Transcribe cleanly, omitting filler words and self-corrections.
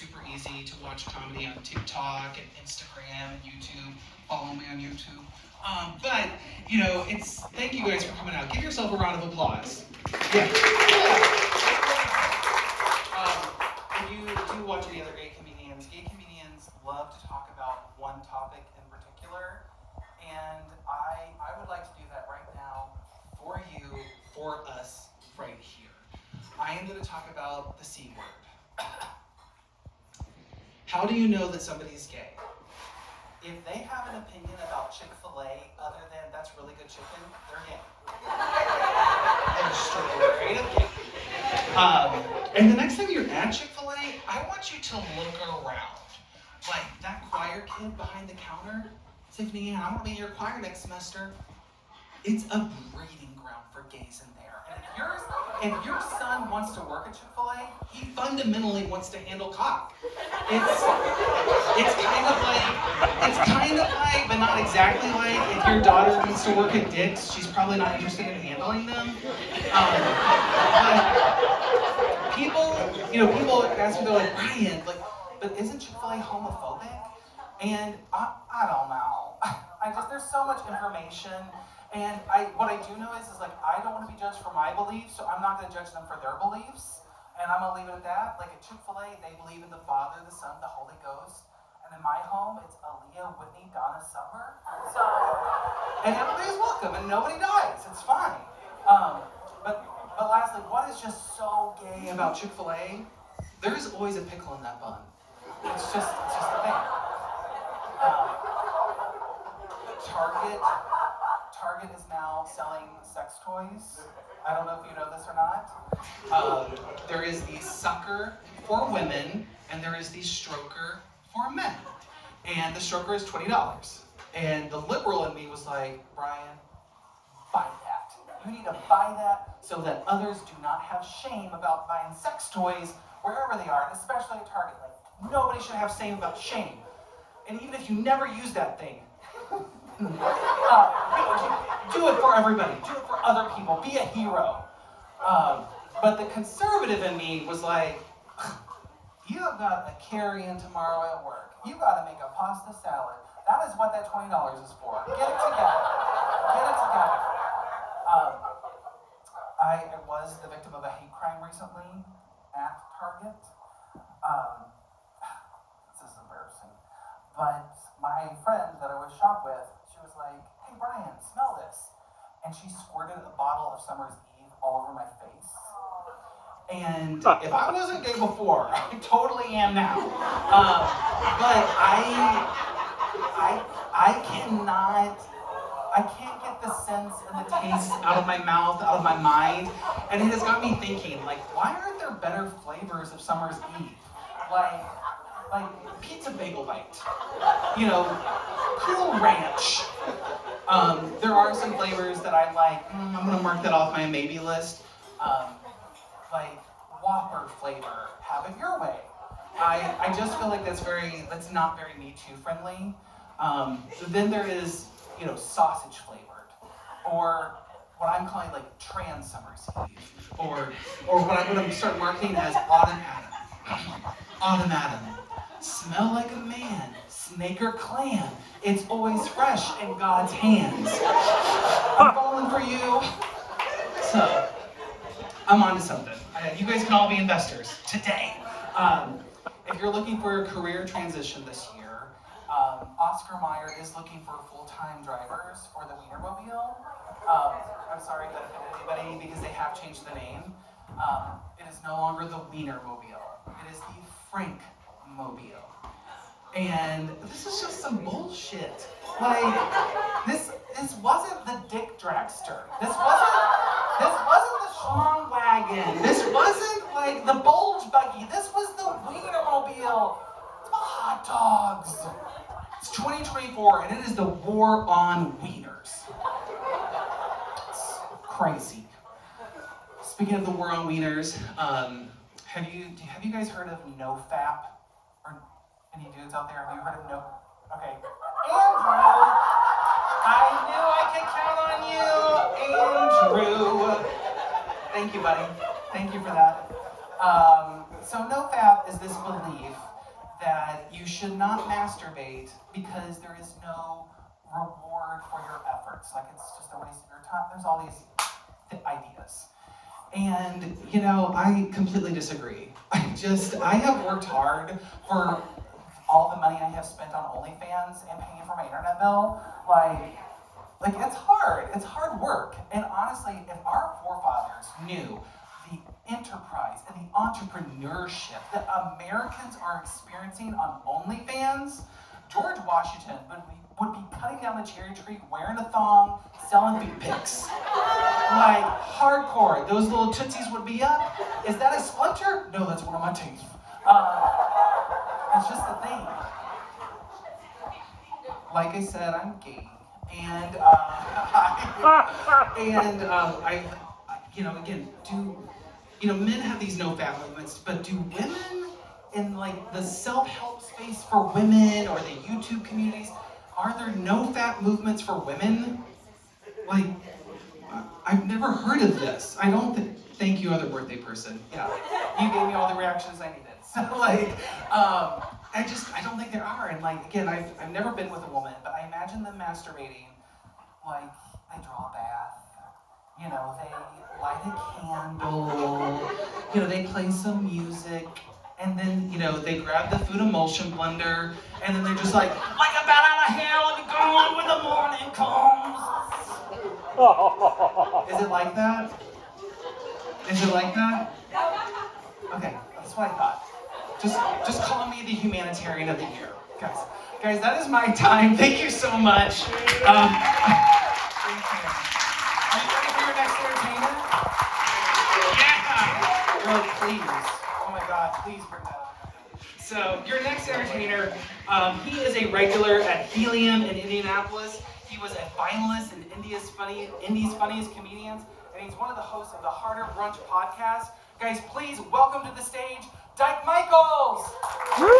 super easy to watch comedy on TikTok and Instagram and YouTube. Follow me on YouTube. But it's thank you guys for coming out. Give yourself a round of applause. Yeah. If you do watch any other gay comedians love to talk about one topic in particular, and I would like to do that right now for you, for us, right here. I am going to talk about the C word. How do you know that somebody's gay? If they have an opinion about Chick-fil-A other than that's really good chicken, they're gay. They're straight up gay. And the next time you're at Chick-fil-A, I want you to look around. Like that choir kid behind the counter, Tiffany Ann, I want to be in your choir next semester. It's a breeding ground for gays in there. And if your son wants to work at Chick-fil-A, he fundamentally wants to handle cock. It's kind of like, but not exactly like, if your daughter wants to work at Dick's, she's probably not interested in handling them. But people ask me, they're like, Ryan, but isn't Chick-fil-A homophobic? And I don't know. There's so much information. And what I do know is like, I don't want to be judged for my beliefs, so I'm not going to judge them for their beliefs. And I'm going to leave it at that. Like at Chick-fil-A, they believe in the Father, the Son, the Holy Ghost. And in my home, it's Aaliyah, Whitney, Donna, Summer. So, and everybody's welcome, and nobody dies. It's fine. But lastly, what is just so gay about Chick-fil-A? There's always a pickle in that bun. It's just a thing. Target is now selling sex toys. I don't know if you know this or not. There is the sucker for women, and there is the stroker for men. And the stroker is $20. And the liberal in me was like, Brian, buy that. You need to buy that so that others do not have shame about buying sex toys wherever they are, and especially at Target. Like, nobody should have shame about shame. And even if you never use that thing, do it for everybody. Do it for other people. Be a hero. But the conservative in me was like, you have got a carry-in tomorrow at work. You got to make a pasta salad. That is what that $20 is for. Get it together. Get it together. I was the victim of a hate crime recently at Target. This is embarrassing. But my friend that I would shop with, she was like, hey Brian, smell this. And she squirted a bottle of Summer's Eve all over my face. And if I wasn't gay before, I totally am now. But I can't get the sense and the taste out of my mouth, out of my mind. And it has got me thinking, like, why aren't there better flavors of Summer's Eve? Like pizza bagel bite, Cool Ranch. There are some flavors that I like. I'm gonna mark that off my maybe list. Like Whopper flavor, have it your way. I just feel like that's not very Me Too friendly. Then there is, sausage flavored, or what I'm calling like trans Summer's Eve, or what I'm gonna start marketing as Autumn Adam. Autumn Adam. Smell like a man, snake or clam. It's always fresh in God's hands. I'm falling for you. So, I'm onto something. You guys can all be investors today. If you're looking for a career transition this year, Oscar Mayer is looking for full-time drivers for the Wienermobile. I'm sorry to offend anybody because they have changed the name. It is no longer the Wienermobile. It is the Frank Mobile. And this is just some bullshit. Like, this wasn't the Dick Dragster. This wasn't the Schlong Wagon. This wasn't like the Bulge Buggy. This was the Wienermobile. The hot dogs. It's 2024 and it is the war on wieners. It's crazy. Speaking of the war on wieners, have you guys heard of NoFap? Or any dudes out there? Have you heard of No? Okay. Andrew! I knew I could count on you, Andrew. Thank you, buddy. Thank you for that. So NoFap is this belief that you should not masturbate because there is no reward for your efforts. Like it's just a waste of your time. There's all these ideas. And, I completely disagree. I have worked hard for all the money I have spent on OnlyFans and paying for my internet bill. Like it's hard work. And honestly, if our forefathers knew the enterprise and the entrepreneurship that Americans are experiencing on OnlyFans, George Washington would be cutting down the cherry tree, wearing a thong, selling feet pics. Like, hardcore. Those little tootsies would be up. Is that a splinter? No, that's one of my teeth. It's just a thing. Like I said, I'm gay. And again, men have these no fat movements, but do women in like the self-help space for women or the YouTube communities, are there no fat movements for women? Like, I've never heard of this. I don't thank you, other birthday person. Yeah, you gave me all the reactions I needed. So I don't think there are. And like, again, I've never been with a woman, but I imagine them masturbating. Like, they draw a bath. They light a candle. They play some music. And then, they grab the food emulsion blender. And then they're just like a bat out of hell, let me go on when the morning comes. Is it like that? Is it like that? Okay, that's what I thought. Just call me the humanitarian of the year, guys. Guys, that is my time. Thank you so much. Thank you. Are you ready for your next entertainer? Yeah. You're like, please. Oh my God, please bring that up. So your next entertainer, he is a regular at Helium in Indianapolis. He was a finalist in India's Funniest Comedians, and he's one of the hosts of the Harder Brunch podcast. Guys, please welcome to the stage, Dyke Michaels! Woo!